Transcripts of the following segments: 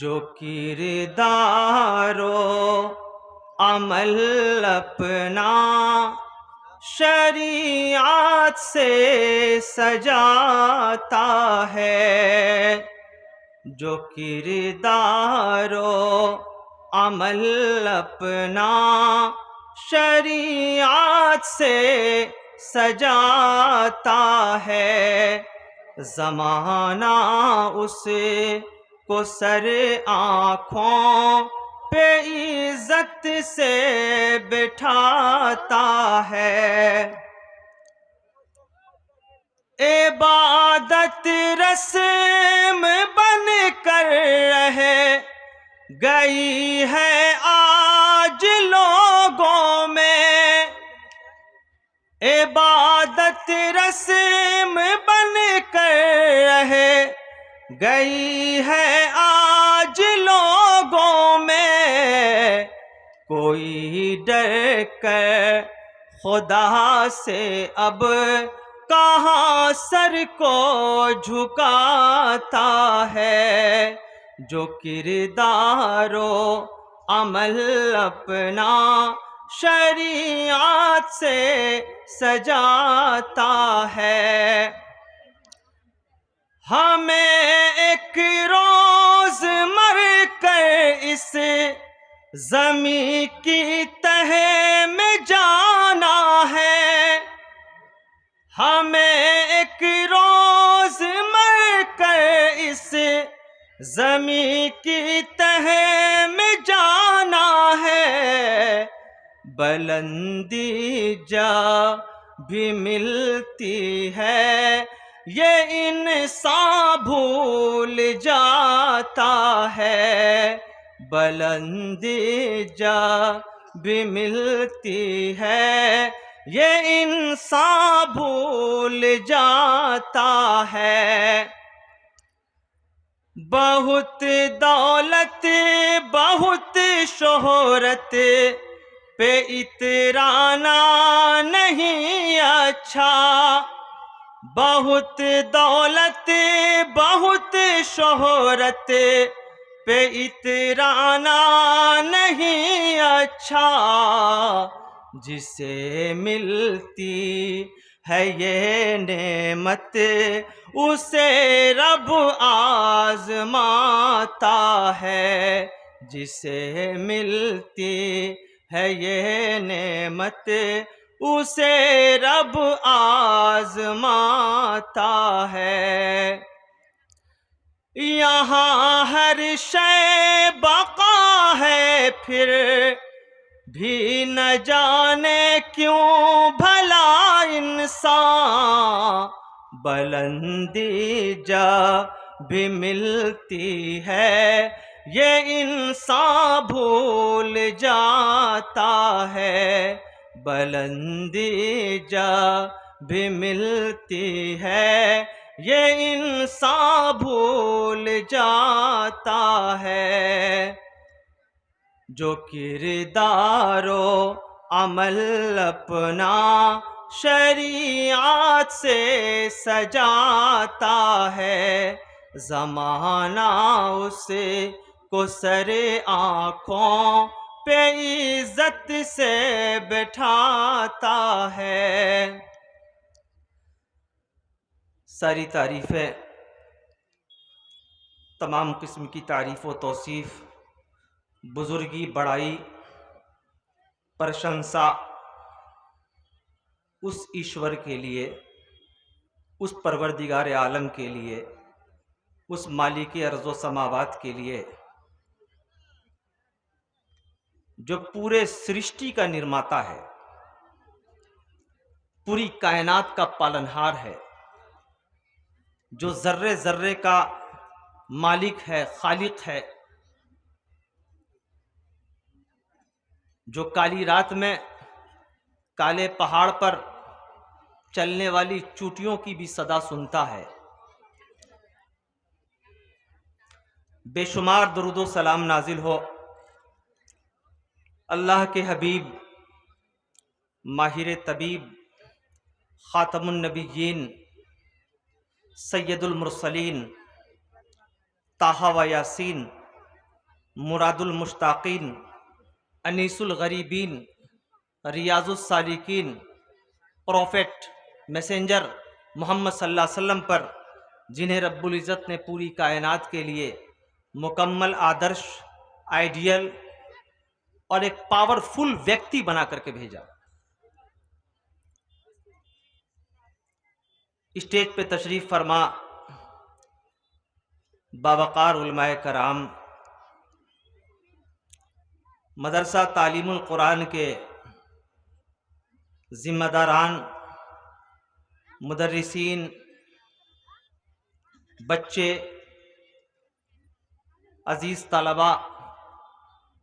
जो किरदारो अमल अपना शरीयत से सजाता है जो किरदारो अमल अपना शरीयत से सजाता है ज़माना उसे को सर आँखों पे इज्जत से बिठाता है इबादत रस्म बन कर रहे गई है आज लोगों में इबादत रस्म बन कर रहे गई है आज लोगों में कोई डर कर खुदा से अब कहाँ सर को झुकाता है जो किरदारो अमल अपना शरीयत से सजाता है हमें एक रोज मर कर इस ज़मीं की तह में जाना है हमें एक रोज मर कर इस ज़मीं की तह में जाना है बुलंदी जा भी मिलती है ये इंसान भूल जाता है, बुलंदी जा भी मिलती है। ये इंसान भूल जाता है, बहुत दौलत बहुत शोहरत पे इतराना नहीं अच्छा। बहुत दौलत बहुत शोहरत पे इतराना नहीं अच्छा। जिसे मिलती है ये नेमत उसे रब आजमाता है। जिसे मिलती है ये नेमत उसे रब आजमाता है। यहाँ हर शय बका है फिर भी न जाने क्यों भला इंसान बुलंदी जा भी मिलती है। ये इंसान भूल जाता है, बुलंदी जा भी मिलती है। ये इंसान भूल जाता है। जो किरदारो अमल अपना शरीयत से सजाता है, ज़माना उसे को सरे आँखों पे इज्जत से बैठाता है। सारी तारीफ़ें, तमाम किस्म की तारीफ़ व तौसीफ़, बुज़ुर्गी, बड़ाई, प्रशंसा उस ईश्वर के लिए, उस परवरदिगार आलम के लिए, उस मालिक अर्ज़ व समावात के लिए जो पूरे सृष्टि का निर्माता है, पूरी कायनात का पालनहार है, जो ज़र्रे ज़र्रे का मालिक है, खालिक है, जो काली रात में काले पहाड़ पर चलने वाली चूटियों की भी सदा सुनता है। बेशुमार दुरूद सलाम नाजिल हो अल्लाह के हबीब, माहिर तबीब, ख़ातमुन नबिय्यीन, सैयदुल मुरसलीन, ताहा व यासीन, मुरादुल मुश्ताकीन, अनीसुल गरीबीन, रियाजुस सालिकीन, प्रॉफेट मैसेंजर मोहम्मद सल्लल्लाहु अलैहि वसल्लम पर, जिन्हें रब्बुल इज़्ज़त ने पूरी कायनात के लिए मुकम्मल आदर्श, आइडियल और एक पावरफुल व्यक्ति बना करके भेजा। स्टेज पे तशरीफ़ फरमा बावक़ार उलमाए कराम, मदरसा तालीमुल कुरान के ज़िम्मेदारान, मुदर्रिसीन, बच्चे, अज़ीज़ तलबा,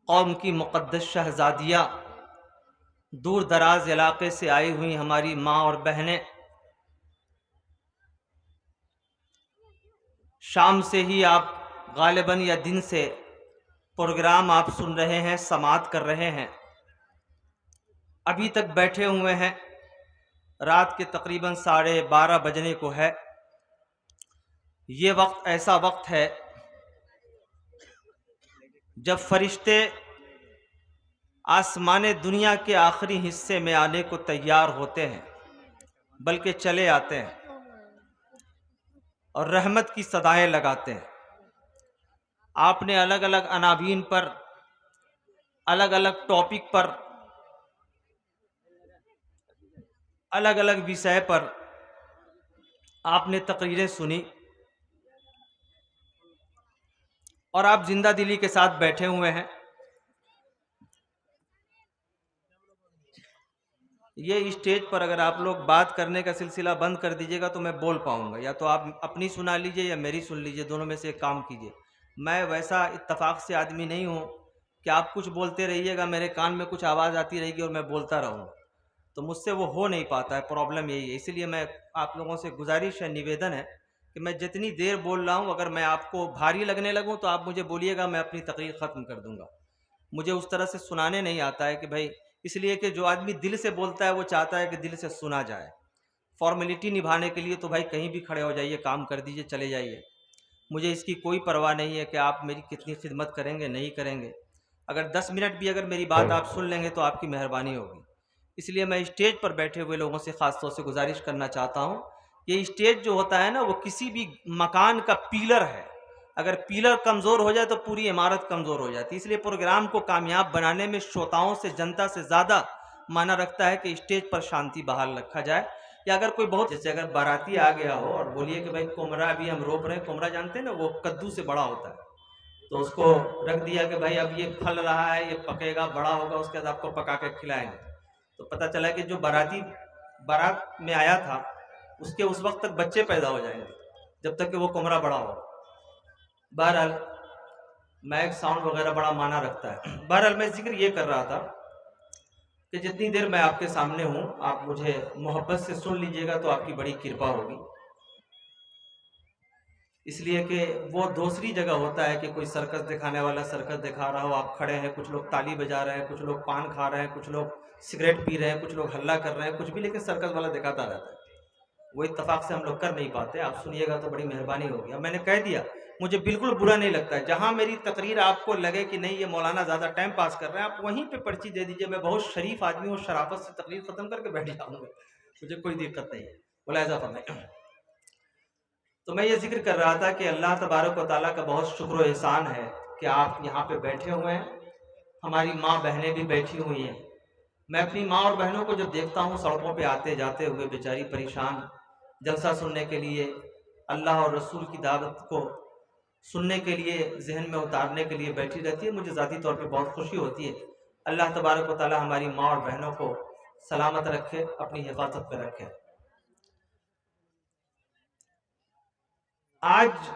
कौम की मुक़द्दस शहज़ादियाँ, दूर दराज इलाक़े से आई हुई हमारी माँ और बहनें, शाम से ही आप गालिबन या दिन से प्रोग्राम आप सुन रहे हैं, समात कर रहे हैं, अभी तक बैठे हुए हैं। रात के तकरीबन 12:30 बजने को है। ये वक्त ऐसा वक्त है जब फरिश्ते आसमाने दुनिया के आखिरी हिस्से में आने को तैयार होते हैं, बल्कि चले आते हैं और रहमत की सदाएं लगाते हैं। आपने अलग अलग अनावीन पर, अलग अलग टॉपिक पर, अलग अलग विषय पर आपने तकरीरें सुनी और आप जिंदा दिली के साथ बैठे हुए हैं। ये स्टेज पर अगर आप लोग बात करने का सिलसिला बंद कर दीजिएगा तो मैं बोल पाऊंगा, या तो आप अपनी सुना लीजिए या मेरी सुन लीजिए, दोनों में से एक काम कीजिए। मैं वैसा इत्तेफाक से आदमी नहीं हूँ कि आप कुछ बोलते रहिएगा, मेरे कान में कुछ आवाज़ आती रहेगी और मैं बोलता रहूँ, तो मुझसे वो हो नहीं पाता है। प्रॉब्लम यही है। इसीलिए मैं आप लोगों से गुजारिश है, निवेदन है कि मैं जितनी देर बोल रहा हूँ, अगर मैं आपको भारी लगने लगूँ तो आप मुझे बोलिएगा, मैं अपनी तकरीर ख़त्म कर दूँगा। मुझे उस तरह से सुनाने नहीं आता है कि भाई, इसलिए कि जो आदमी दिल से बोलता है वो चाहता है कि दिल से सुना जाए। फॉर्मेलिटी निभाने के लिए तो भाई कहीं भी खड़े हो जाइए, काम कर दीजिए, चले जाइए। मुझे इसकी कोई परवाह नहीं है कि आप मेरी कितनी खिदमत करेंगे नहीं करेंगे। अगर 10 मिनट भी अगर मेरी बात आप सुन लेंगे तो आपकी मेहरबानी होगी। इसलिए मैं स्टेज पर बैठे हुए लोगों से ख़ास तौर से गुजारिश करना चाहता हूँ, ये स्टेज जो होता है ना, वो किसी भी मकान का पिलर है। अगर पिलर कमज़ोर हो जाए तो पूरी इमारत कमज़ोर हो जाती है। इसलिए प्रोग्राम को कामयाब बनाने में श्रोताओं से, जनता से ज़्यादा माना रखता है कि स्टेज पर शांति बहाल रखा जाए। या अगर कोई बहुत, जैसे अगर बाराती आ गया हो और बोलिए कि भाई कोमरा अभी हम रोप रहे हैं, कोमरा जानते हैं ना, वो कद्दू से बड़ा होता है, तो उसको रख दिया कि भाई अब ये फल रहा है, ये पकेगा, बड़ा होगा, उसके बाद आपको पका के खिलाएंगे। तो पता चला कि जो बाराती बारात में आया था उसके उस वक्त तक बच्चे पैदा हो जाएंगे जब तक कि वो कोमरा बड़ा हो। बहरहाल माइक साउंड वगैरह बड़ा माना रखता है। बहरहाल मैं जिक्र ये कर रहा था कि जितनी देर मैं आपके सामने हूँ आप मुझे मोहब्बत से सुन लीजिएगा तो आपकी बड़ी कृपा होगी। इसलिए कि वो दूसरी जगह होता है कि कोई सर्कस दिखाने वाला सर्कस दिखा रहा हो, आप खड़े हैं, कुछ लोग ताली बजा रहे हैं, कुछ लोग पान खा रहे हैं, कुछ लोग सिगरेट पी रहे हैं, कुछ लोग हल्ला कर रहे हैं, कुछ भी, लेकिन सर्कस वाला दिखाता रहता है। वो इत्तेफाक से हम लोग कर नहीं पाते। आप सुनिएगा तो बड़ी मेहरबानी होगी। अब मैंने कह दिया, मुझे बिल्कुल बुरा नहीं लगता है। जहाँ मेरी तकरीर आपको लगे कि नहीं ये मौलाना ज़्यादा टाइम पास कर रहे हैं, आप वहीं पे पर्ची दे दीजिए। मैं बहुत शरीफ आदमी हूँ, शराफत से तकरीर ख़त्म करके बैठ जाऊँगा, मुझे कोई दिक्कत नहीं है। मुलाहिज़ा फरमाइए। तो मैं ये जिक्र कर रहा था कि अल्लाह तबारक व तआला का बहुत शुक्र व एहसान है कि आप यहाँ पे बैठे हुए हैं। हमारी माँ बहनें भी बैठी हुई हैं। मैं अपनी माँ और बहनों को जब देखता हूँ सड़कों पे आते जाते हुए, बेचारी परेशान, जलसा सुनने के लिए, अल्लाह और रसूल की दावत को सुनने के लिए, जहन में उतारने के लिए बैठी रहती है, मुझे ज़ाती तौर पे बहुत खुशी होती है। अल्लाह तबारक व तआला हमारी माँ और बहनों को सलामत रखे, अपनी हिफाजत में रखे। आज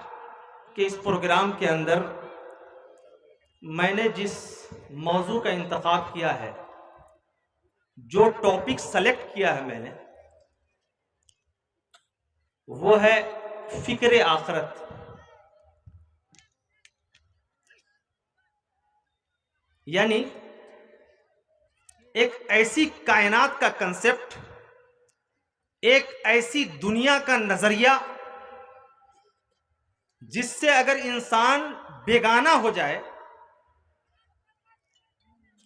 के इस प्रोग्राम के अंदर मैंने जिस मौजू का इंतखाब किया है, जो टॉपिक सेलेक्ट किया है मैंने, वो है फिक्र आखिरत। यानी एक ऐसी कायनात का कंसेप्ट, एक ऐसी दुनिया का नजरिया जिससे अगर इंसान बेगाना हो जाए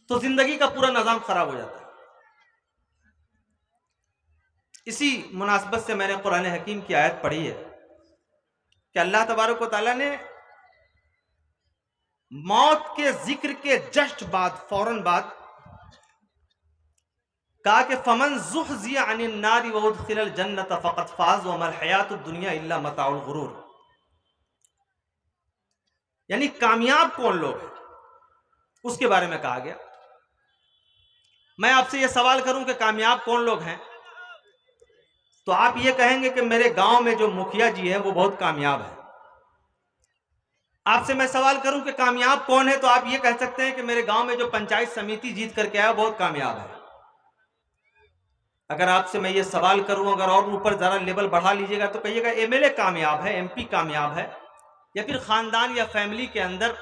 तो जिंदगी का पूरा निजाम खराब हो जाता है। इसी मुनासबत से मैंने कुरान हकीम की आयत पढ़ी है कि अल्लाह तबारक व तआला ने मौत के जिक्र के जस्ट बाद, फौरन बाद कहा कि फमन ज़ुहज़िया अनिन नारि व उदखिलल जन्नत फ़क़द फ़ाज़ व मल हयातुद दुनिया इल्ला मताउल गुरूर। यानी कामयाब कौन लोग हैं उसके बारे में कहा गया। मैं आपसे यह सवाल करूं कि कामयाब कौन लोग हैं, तो आप ये कहेंगे कि मेरे गांव में जो मुखिया जी हैं वो बहुत कामयाब है। आपसे मैं सवाल करूं कि कामयाब कौन है, तो आप ये कह सकते हैं कि मेरे गांव में जो पंचायत समिति जीत करके आया बहुत कामयाब है। अगर आपसे मैं ये सवाल करूं, अगर और ऊपर जरा लेवल बढ़ा लीजिएगा तो कहिएगा एमएलए कामयाब है, एमपी कामयाब है, या फिर खानदान या फैमिली के अंदर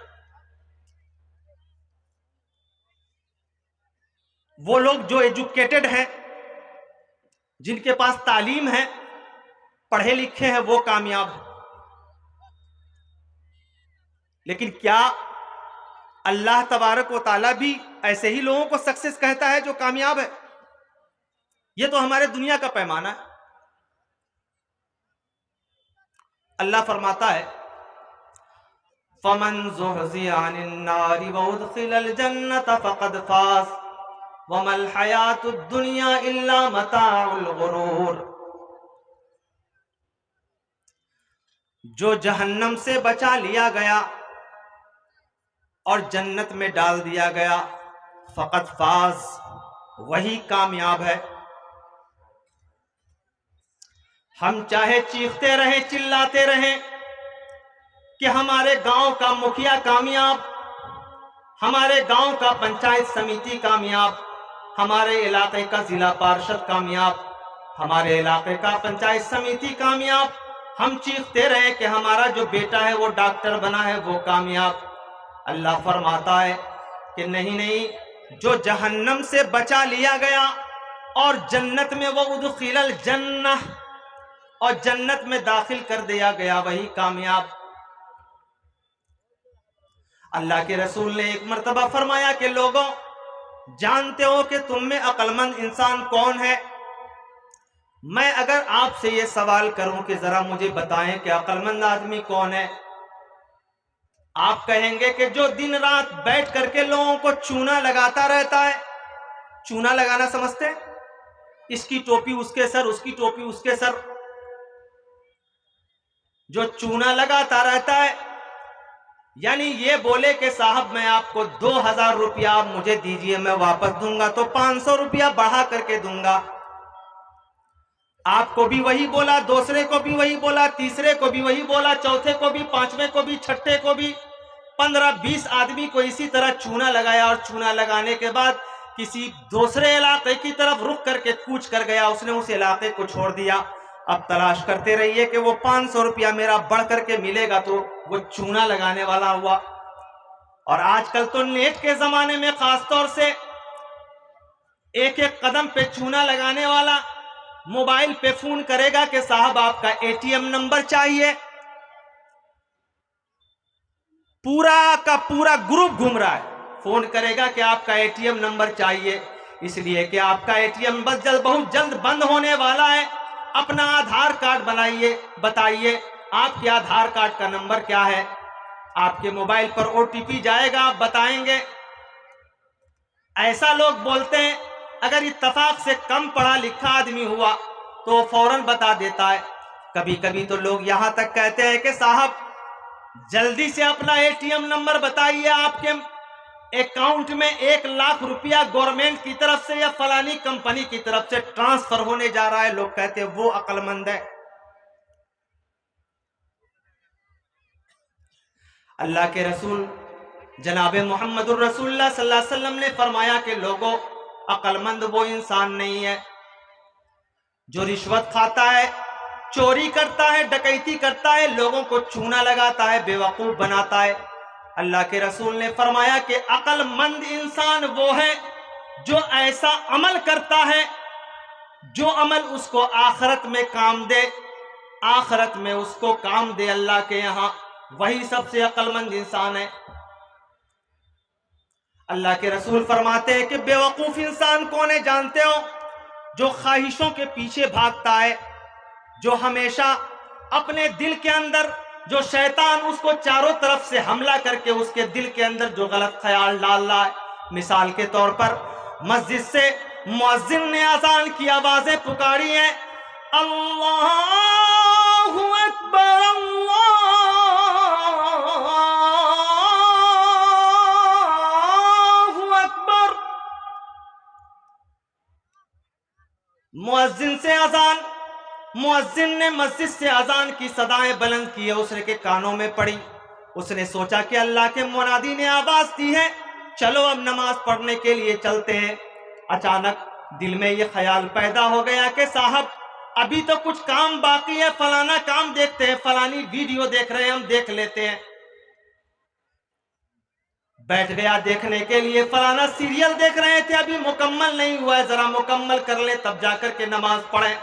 वो लोग जो एजुकेटेड हैं, जिनके पास तालीम है, पढ़े लिखे हैं, वो कामयाब है। लेकिन क्या अल्लाह तबारक व तआला भी ऐसे ही लोगों को सक्सेस कहता है जो कामयाब है? ये तो हमारे दुनिया का पैमाना है। अल्लाह फरमाता है फमन ज़ुहज़िया अनिन नारि व उदखिलल जन्नत फ़क़द फ़ाज़ व मल हयातुद दुनिया इल्ला मताउल गुरूर। जो जहन्नम से बचा लिया गया और जन्नत में डाल दिया गया, फ़क़द फ़ाज़, वही कामयाब है। हम चाहे चीखते रहें, चिल्लाते रहें कि हमारे गांव का मुखिया कामयाब, हमारे गांव का पंचायत समिति कामयाब, हमारे इलाके का जिला पार्षद कामयाब, हमारे इलाके का पंचायत समिति कामयाब, हम चीखते रहे कि हमारा जो बेटा है वो डॉक्टर बना है वो कामयाब। अल्लाह फरमाता है कि नहीं नहीं, जो जहन्नम से बचा लिया गया और जन्नत में वो उदखिलल जन्नह, और जन्नत में दाखिल कर दिया गया, वही कामयाब। अल्लाह के रसूल ने एक मर्तबा फरमाया कि लोगों, जानते हो कि तुम में अक्लमंद इंसान कौन है? मैं अगर आपसे ये सवाल करूं कि जरा मुझे बताएं कि अक्लमंद आदमी कौन है, आप कहेंगे कि जो दिन रात बैठ करके लोगों को चूना लगाता रहता है। चूना लगाना समझते हैं? इसकी टोपी उसके सर, उसकी टोपी उसके सर, जो चूना लगाता रहता है। यानी ये बोले कि साहब मैं आपको 2000 रुपया आप मुझे दीजिए, मैं वापस दूंगा तो 500 रुपया बढ़ा करके दूंगा। आपको भी वही बोला, दूसरे को भी वही बोला, तीसरे को भी वही बोला, चौथे को भी, पांचवें को भी, छठे को भी, 15-20 आदमी को इसी तरह चूना लगाया। और चूना लगाने के बाद किसी दूसरे इलाके की तरफ रुक करके कूच कर गया, उसने उस इलाके को छोड़ दिया। अब तलाश करते रहिए कि वो 500 रुपया मेरा बढ़ करके मिलेगा, तो वो चूना लगाने वाला हुआ। और आजकल तो नेट के जमाने में खासतौर से एक एक कदम पे चूना लगाने वाला मोबाइल पे फोन करेगा कि साहब आपका एटीएम नंबर चाहिए। पूरा का पूरा ग्रुप घूम रहा है, फोन करेगा कि आपका एटीएम नंबर चाहिए, इसलिए कि आपका एटीएम बहुत जल्द बंद होने वाला है। अपना आधार कार्ड बनाइए, बताइए आपके आधार कार्ड का नंबर क्या है। आपके मोबाइल पर ओटीपी जाएगा, आप बताएंगे। ऐसा लोग बोलते हैं, अगर इत्तेफाक से कम पढ़ा लिखा आदमी हुआ तो फौरन बता देता है। कभी कभी तो लोग यहां तक कहते हैं कि साहब जल्दी से अपना एटीएम नंबर बताइए, आपके अकाउंट में 1 लाख रुपया गवर्नमेंट की तरफ से या फलानी कंपनी की तरफ से ट्रांसफर होने जा रहा है। लोग कहते हैं वो अक्लमंद है। अल्लाह के रसूल जनाब मोहम्मदुर रसूलुल्लाह सल्लल्लाहु अलैहि वसल्लम ने फरमाया कि लोगों, अक्लमंद वो इंसान नहीं है जो रिश्वत खाता है, चोरी करता है, डकैती करता है, लोगों को चूना लगाता है, बेवकूफ बनाता है। अल्लाह के रसूल ने फरमाया कि अक्लमंद इंसान वो है जो ऐसा अमल करता है जो अमल उसको आखिरत में काम दे, आखिरत में उसको काम दे अल्लाह के यहां, वही सबसे अक्लमंद इंसान है। अल्लाह के रसूल फरमाते हैं कि बेवकूफ इंसान कौन है जानते हो? जो ख्वाहिशों के पीछे भागता है, जो हमेशा अपने दिल के अंदर, जो शैतान उसको चारों तरफ से हमला करके उसके दिल के अंदर जो गलत ख्याल डाल रहा है। मिसाल के तौर पर मस्जिद से मुअज्जिन ने अज़ान की आवाजें पुकारी हैं, अल्लाहु अकबर अल्लाहु अकबर। मुअज्जिन से अज़ान, मुअज्जिन ने मस्जिद से अजान की सदाएं बुलंद की है, उसने के कानों में पड़ी। उसने सोचा कि अल्लाह के मुनादी ने आवाज दी है, चलो अब नमाज पढ़ने के लिए चलते हैं। अचानक दिल में यह ख्याल पैदा हो गया कि साहब अभी तो कुछ काम बाकी है, फलाना काम देखते हैं, फलानी वीडियो देख रहे हैं, हम देख लेते हैं। बैठ गया देखने के लिए, फलाना सीरियल देख रहे थे, अभी मुकम्मल नहीं हुआ है, जरा मुकम्मल कर ले तब जाकर के नमाज पढ़े।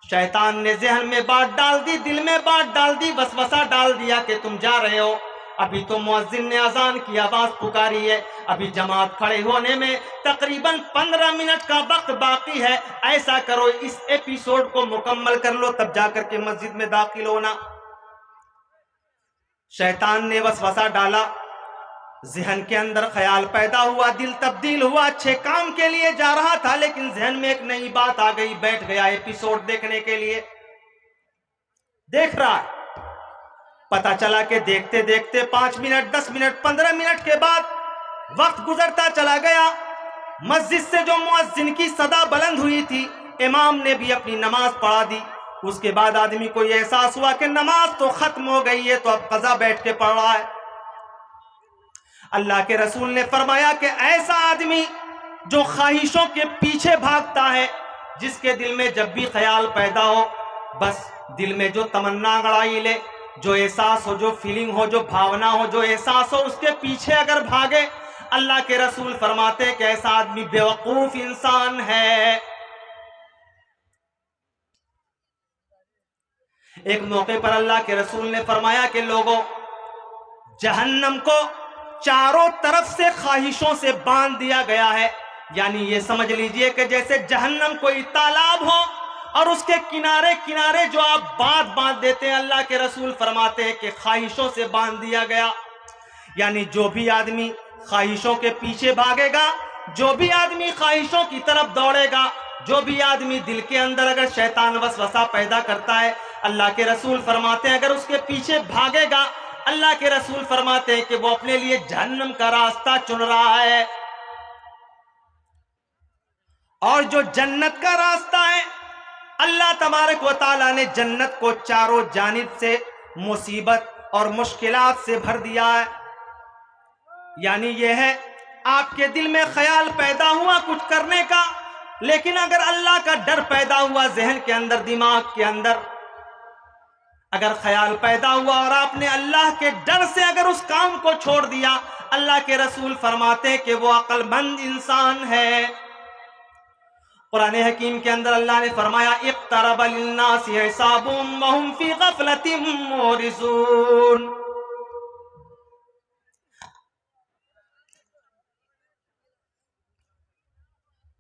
शैतान ने जहन में बात डाल दी, दिल में बात डाल दी, वसवसा डाल दिया कि तुम जा रहे हो, अभी तो मुअज्जिन ने अजान की आवाज पुकारी है, अभी जमात खड़े होने में तकरीबन 15 मिनट का वक्त बाकी है। ऐसा करो इस एपिसोड को मुकम्मल कर लो तब जाकर के मस्जिद में दाखिल होना। शैतान ने वसवसा डाला, जहन के अंदर ख्याल पैदा हुआ, दिल तब्दील हुआ, अच्छे काम के लिए जा रहा था, लेकिन जहन में एक नई बात आ गई। बैठ गया एपिसोड देखने के लिए, देख रहा है। पता चला कि देखते देखते 5 मिनट, 10 मिनट, 15 मिनट के बाद वक्त गुजरता चला गया। मस्जिद से जो मुअज्जिन की सदा बुलंद हुई थी, इमाम ने भी अपनी नमाज पढ़ा दी, उसके बाद आदमी को यह एहसास हुआ कि नमाज तो खत्म हो गई है, तो अब कज़ा बैठ के पढ़ रहा है। अल्लाह के रसूल ने फरमाया कि ऐसा आदमी जो ख्वाहिशों के पीछे भागता है, जिसके दिल में जब भी ख्याल पैदा हो, बस दिल में जो तमन्ना अंगड़ाई ले, जो एहसास हो, जो फीलिंग हो, जो भावना हो, जो एहसास हो, उसके पीछे अगर भागे, अल्लाह के रसूल फरमाते हैं कि ऐसा आदमी बेवकूफ इंसान है। एक मौके पर अल्लाह के रसूल ने फरमाया कि लोगों, जहन्नम को चारों तरफ से ख्वाहिशों से बांध दिया गया है। यानी ये समझ लीजिए कि जैसे जहन्नम कोई तालाब हो और उसके किनारे किनारे जो आप बांध देते हैं, अल्लाह के रसूल फरमाते हैं कि ख्वाहिशों से बांध दिया गया। यानी जो भी आदमी ख्वाहिशों के पीछे भागेगा, जो भी आदमी ख्वाहिशों की तरफ दौड़ेगा, जो भी आदमी दिल के अंदर अगर शैतान वसवसा पैदा करता है, अल्लाह के रसूल फरमाते हैं अगर उसके पीछे भागेगा, अल्लाह के रसूल फरमाते हैं कि वो अपने लिए जहन्नम का रास्ता चुन रहा है। और जो जन्नत का रास्ता है, अल्लाह तबारक व तआला ने जन्नत को चारों जानिब से मुसीबत और मुश्किलात से भर दिया है। यानी यह है, आपके दिल में ख्याल पैदा हुआ कुछ करने का, लेकिन अगर अल्लाह का डर पैदा हुआ जहन के अंदर, दिमाग के अंदर अगर ख्याल पैदा हुआ और आपने अल्लाह के डर से अगर उस काम को छोड़ दिया, अल्लाह के रसूल फरमाते हैं कि वो अक्लमंद इंसान है। कुरान हकीम के अंदर अल्लाह ने फरमाया, इक़्तरब लिन्नासि हिसाबुहुम व हुम फी गफलतिम मुरिसून।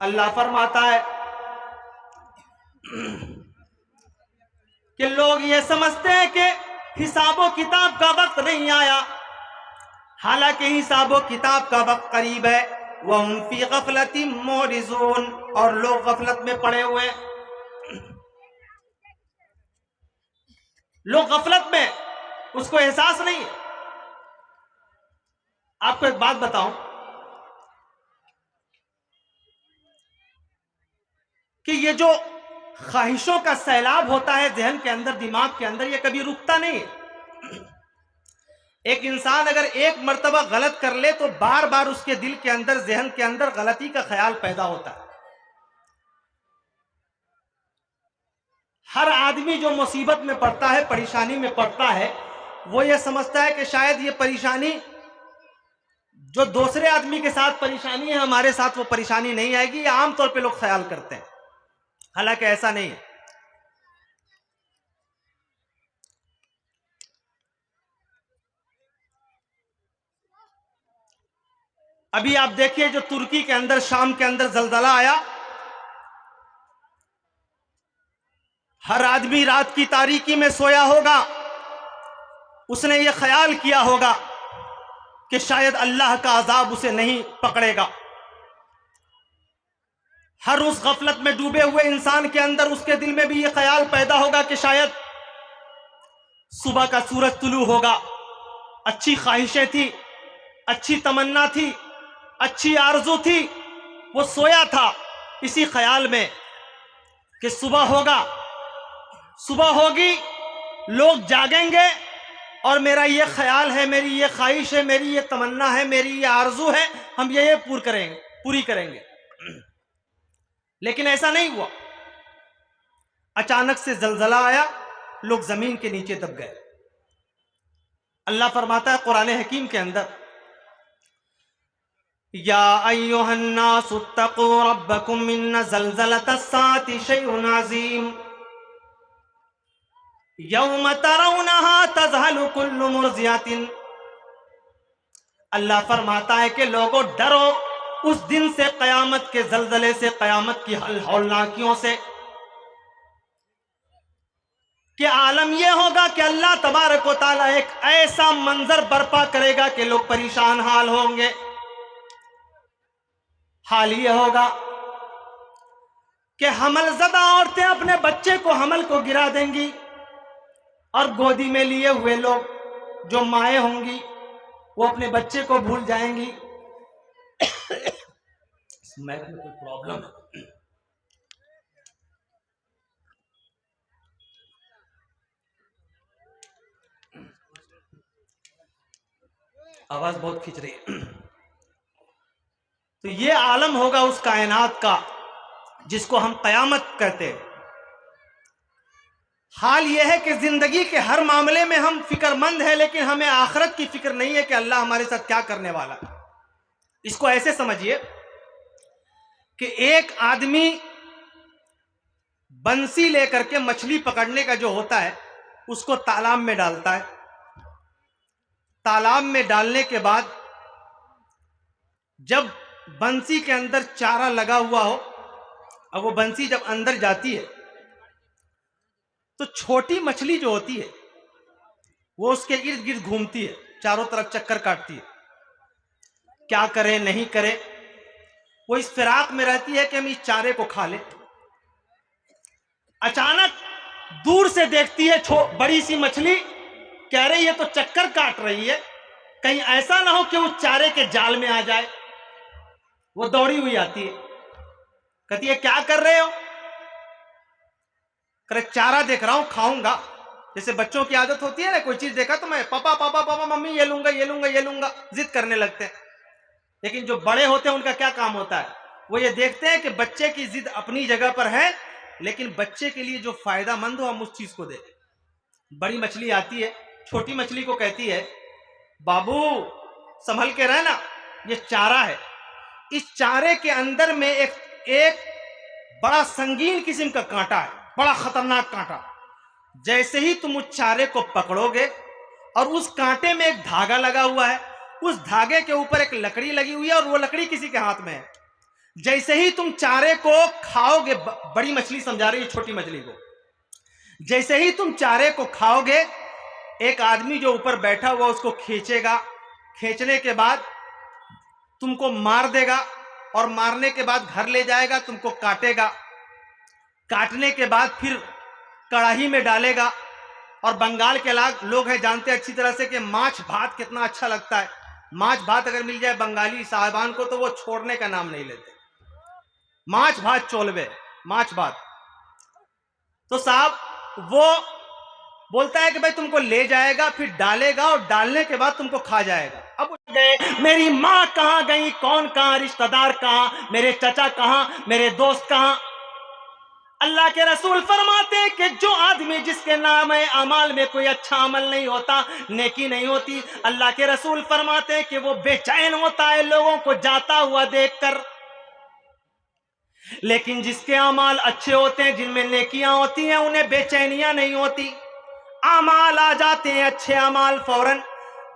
अल्लाह फरमाता है कि लोग ये समझते हैं कि हिसाबो किताब का वक्त नहीं आया, हालांकि हिसाबो किताब का वक्त करीब है। वहुम फी गफलतिम मुरिसून, और लोग गफलत में पड़े हुए हैं। लोग गफलत में, उसको एहसास नहीं है। आपको एक बात बताऊं कि ये जो ख्वाहिशों का सैलाब होता है जहन के अंदर, दिमाग के अंदर, ये कभी रुकता नहीं है। एक इंसान अगर एक मर्तबा गलत कर ले तो बार बार उसके दिल के अंदर, जहन के अंदर गलती का ख्याल पैदा होता है। हर आदमी जो मुसीबत में पड़ता है, परेशानी में पड़ता है, वो ये समझता है कि शायद ये परेशानी जो दूसरे आदमी के साथ परेशानी है, हमारे साथ वो परेशानी नहीं आएगी। ये आमतौर पे लोग ख्याल करते हैं, हालांकि ऐसा नहीं है। अभी आप देखिए, जो तुर्की के अंदर, शाम के अंदर जलजला आया, हर आदमी रात की तारीकी में सोया होगा, उसने ये ख्याल किया होगा कि शायद अल्लाह का अजाब उसे नहीं पकड़ेगा। हर उस गफलत में डूबे हुए इंसान के अंदर, उसके दिल में भी ये ख्याल पैदा होगा कि शायद सुबह का सूरज तुलू होगा। अच्छी ख्वाहिशें थी, अच्छी तमन्ना थी, अच्छी आरजू थी, वो सोया था इसी ख्याल में कि सुबह होगा, सुबह होगी, लोग जागेंगे और मेरा ये ख्याल है, मेरी ये ख्वाहिश है, मेरी ये तमन्ना है, मेरी ये आरजू है, हम ये पूरी करेंगे। लेकिन ऐसा नहीं हुआ। अचानक से जलजला आया, लोग जमीन के नीचे दब गए। अल्लाह फरमाता है कुरान हकीम के अंदर, या अय्युहन्नासु इत्तक़ू रब्बकुम इन्न ज़लज़लतस्साअति शैउन अज़ीम यौम तरौनहा तज़हलु कुल्लु मुर्ज़ियतिन। अल्लाह फरमाता है कि लोगों, डरो उस दिन से, कयामत के जलजले से, कयामत की हौलनाकियों से, कि आलम यह होगा कि अल्लाह तबारक व तआला एक ऐसा मंजर बर्पा करेगा कि लोग परेशान हाल होंगे। हाल यह होगा कि हमलज़दा औरतें अपने बच्चे को, हमल को गिरा देंगी, और गोदी में लिए हुए लोग जो माएँ होंगी, वो अपने बच्चे को भूल जाएंगी। मैक में कोई प्रॉब्लम है? आवाज बहुत खींच रही है। तो ये आलम होगा उस कायनात का जिसको हम कयामत कहते हैं। हाल यह है कि जिंदगी के हर मामले में हम फिक्रमंद हैं, लेकिन हमें आखिरत की फिक्र नहीं है कि अल्लाह हमारे साथ क्या करने वाला है। इसको ऐसे समझिए कि एक आदमी बंसी लेकर के मछली पकड़ने का जो होता है उसको तालाब में डालता है। तालाब में डालने के बाद जब बंसी के अंदर चारा लगा हुआ हो, अब वो बंसी जब अंदर जाती है तो छोटी मछली जो होती है वो उसके इर्द गिर्द घूमती है, चारों तरफ चक्कर काटती है। क्या करे नहीं करे, वो इस फिराक में रहती है कि हम इस चारे को खा ले। अचानक दूर से देखती है बड़ी सी मछली, कह रही है तो चक्कर काट रही है, कहीं ऐसा ना हो कि उस चारे के जाल में आ जाए। वो दौड़ी हुई आती है, कहती है क्या कर रहे हो? करे चारा देख रहा हूं, खाऊंगा। जैसे बच्चों की आदत होती है ना, कोई चीज देखा तो मैं पापा पापा पापा मम्मी ये लूंगा ये लूंगा ये लूंगा, जिद करने लगते हैं। लेकिन जो बड़े होते हैं उनका क्या काम होता है, वो ये देखते हैं कि बच्चे की जिद अपनी जगह पर है, लेकिन बच्चे के लिए जो फायदा मंद हो हम उस चीज को दें। बड़ी मछली आती है, छोटी मछली को कहती है बाबू संभल के रहना, ये चारा है। इस चारे के अंदर में एक बड़ा संगीन किस्म का कांटा है, बड़ा खतरनाक कांटा। जैसे ही तुम उस चारे को पकड़ोगे और उस कांटे में एक धागा लगा हुआ है, उस धागे के ऊपर एक लकड़ी लगी हुई है और वो लकड़ी किसी के हाथ में है। जैसे ही तुम चारे को खाओगे, बड़ी मछली समझा रही है छोटी मछली को, जैसे ही तुम चारे को खाओगे एक आदमी जो ऊपर बैठा हुआ उसको खींचेगा, खींचने के बाद तुमको मार देगा और मारने के बाद घर ले जाएगा, तुमको काटेगा, काटने के बाद फिर कढ़ाई में डालेगा। और बंगाल के लोग हैं जानते अच्छी तरह से कि माछ भात कितना अच्छा लगता है। माछ भात अगर मिल जाए बंगाली साहबान को तो वो छोड़ने का नाम नहीं लेते। माछ भात चोलवे, माछ भात। तो साहब वो बोलता है कि भाई तुमको ले जाएगा, फिर डालेगा और डालने के बाद तुमको खा जाएगा। अब गए, मेरी माँ कहाँ गई, कौन कहाँ, रिश्तेदार कहाँ, मेरे चचा कहाँ, मेरे दोस्त कहाँ। अल्लाह के रसूल फरमाते हैं कि जो आदमी जिसके नाम है अमाल में कोई अच्छा अमल नहीं होता, नेकी नहीं होती, अल्लाह के रसूल फरमाते हैं कि वो बेचैन होता है लोगों को जाता हुआ देखकर। लेकिन जिसके अमाल अच्छे होते हैं, जिनमें नेकियां होती हैं, उन्हें बेचैनियां नहीं होती। अमाल आ जाते हैं, अच्छे अमाल, फौरन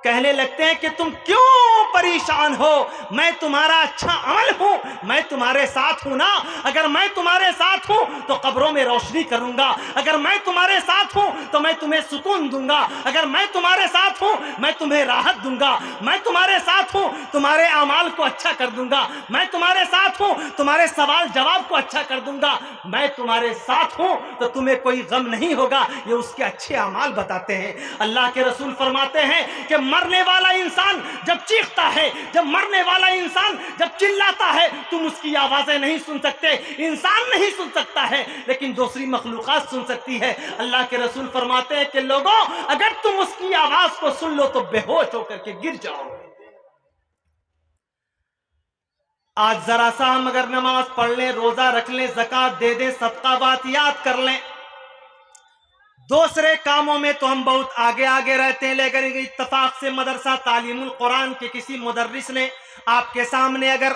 कहने लगते हैं कि तुम क्यों परेशान हो, मैं तुम्हारा अच्छा अमल हूं, मैं तुम्हारे साथ हूं ना। अगर मैं तुम्हारे साथ हूं तो कब्रों में रोशनी करूंगा, अगर मैं तुम्हारे साथ हूं तो मैं तुम्हें सुकून दूंगा, अगर मैं तुम्हारे साथ हूं मैं तुम्हें राहत दूंगा, मैं तुम्हारे साथ हूं तुम्हारे अमाल को अच्छा कर दूंगा, मैं तुम्हारे साथ हूं तुम्हारे सवाल जवाब को अच्छा कर दूंगा, मैं तुम्हारे साथ हूं तो तुम्हें कोई गम नहीं होगा। ये उसके अच्छे अमाल बताते हैं। अल्लाह के रसूल फरमाते हैं कि मरने वाला इंसान जब चीखता है, जब मरने वाला इंसान जब चिल्लाता है, तुम उसकी आवाजें नहीं सुन सकते, इंसान नहीं सुन सकता है, लेकिन दूसरी मखलूकात सुन सकती है। अल्लाह के रसूल फरमाते हैं कि लोगों अगर तुम उसकी आवाज को सुन लो तो बेहोश होकर के गिर जाओगे। आज जरा सा हम अगर नमाज पढ़ लें, रोजा रख लें, ज़कात दे दें, सदकावात याद कर लें, दूसरे कामों में तो हम बहुत आगे आगे रहते हैं। लेकिन इत्तफाक से मदरसा तालीमुल कुरान के किसी मुदर्रिस ने आपके सामने अगर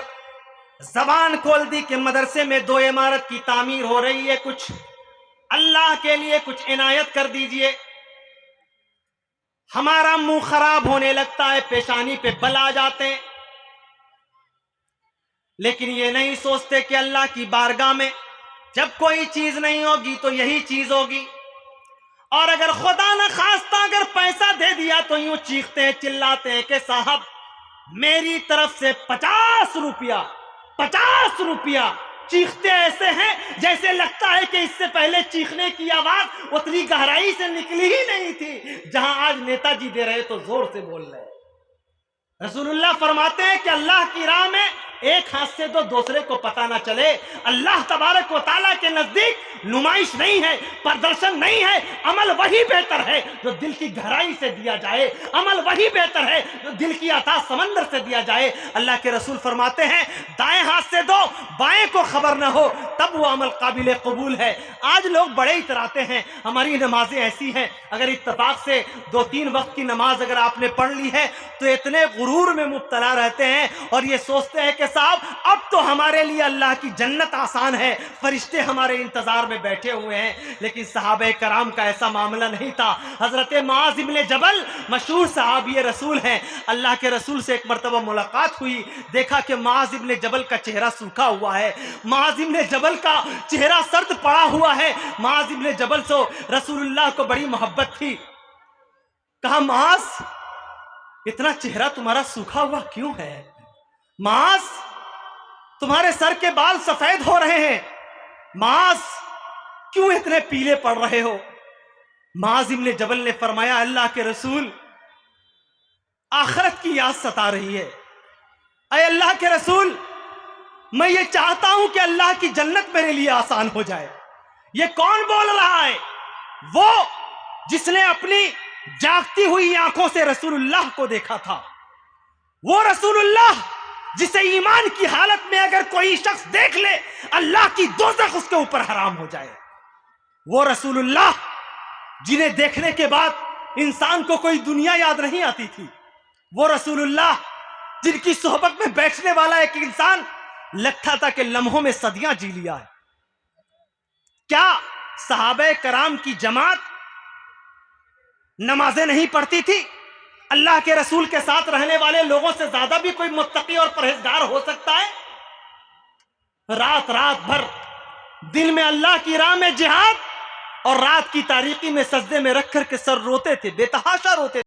जबान खोल दी कि मदरसे में 2 इमारत की तामीर हो रही है, कुछ अल्लाह के लिए कुछ इनायत कर दीजिए, हमारा मुंह खराब होने लगता है, पेशानी पे बल आ जाते हैं। लेकिन ये नहीं सोचते कि अल्लाह की बारगाह में जब कोई चीज नहीं होगी तो यही चीज होगी, और अगर खुदा न खास्ता अगर पैसा दे दिया तो यूं चीखते हैं, चिल्लाते हैं कि साहब मेरी तरफ से 50 रुपया, 50 रुपया। चीखते ऐसे हैं जैसे लगता है कि इससे पहले चीखने की आवाज उतनी गहराई से निकली ही नहीं थी, जहां आज नेताजी दे रहे तो जोर से बोल रहे। रसूलुल्लाह फरमाते हैं कि अल्लाह की राह में एक हाथ से दो, दूसरे को पता ना चले। अल्लाह तबारक व तआला के नजदीक नुमाइश नहीं है, प्रदर्शन नहीं है, अमल वही बेहतर है जो दिल की गहराई से दिया जाए, अमल वही बेहतर है जो दिल की अथाह समंदर से दिया जाए। अल्लाह के रसूल फरमाते हैं दाएं हाथ से दो, बाएं को खबर ना हो, तब वो अमल काबिल कबूल है। आज लोग बड़े इतराते हैं हमारी नमाजें ऐसी हैं, अगर इत्तेफाक से 2-3 वक्त की नमाज अगर आपने पढ़ ली है तो इतने गुरूर में मुब्तला रहते हैं और ये सोचते हैं कि साहब अब तो हमारे लिए अल्लाह की जन्नत आसान है, फरिश्ते हमारे इंतजार में बैठे हुए हैं। लेकिन सहाबे कराम का ऐसा मामला नहीं था। हजरत मुआज़ इब्ने जबल मशहूर सहाबी रसूल हैं, अल्लाह के रसूल से एक मरतबा मुलाकात हुई, देखा कि मुआज़ इब्ने जबल का चेहरा सूखा हुआ है, मुआज़ इब्ने जबल का चेहरा सर्द पड़ा हुआ है। मुआज़ इब्ने जबल से रसूलुल्लाह को बड़ी मोहब्बत थी। कहा मुआज़ इतना चेहरा तुम्हारा सूखा हुआ क्यों है? मुआज़ तुम्हारे सर के बाल सफेद हो रहे हैं, मुआज़ क्यों इतने पीले पड़ रहे हो? मुआज़ इब्ने जबल ने फरमाया अल्लाह के रसूल आखिरत की याद सता रही है। अय अल्लाह के रसूल मैं ये चाहता हूं कि अल्लाह की जन्नत मेरे लिए आसान हो जाए। ये कौन बोल रहा है? वो जिसने अपनी जागती हुई आंखों से रसूलुल्लाह को देखा था, वो रसूलुल्लाह जिसे ईमान की हालत में अगर कोई शख्स देख ले अल्लाह की दोज़ख उसके ऊपर हराम हो जाए। वो रसूलुल्लाह जिन्हें देखने के बाद इंसान को कोई दुनिया याद नहीं आती थी। वो रसूलुल्लाह जिनकी सोहबत में बैठने वाला एक इंसान लगता था कि लम्हों में सदियां जी लिया है। क्या सहाबे कराम की जमात नमाजें नहीं पढ़ती थी? अल्लाह के रसूल के साथ रहने वाले लोगों से ज्यादा भी कोई मुत्तकी और परहेजगार हो सकता है? रात रात भर दिन में अल्लाह की राह में जिहाद और रात की तारीकी में सजदे में रख कर के सर रोते थे, बेतहाशा रोते थे।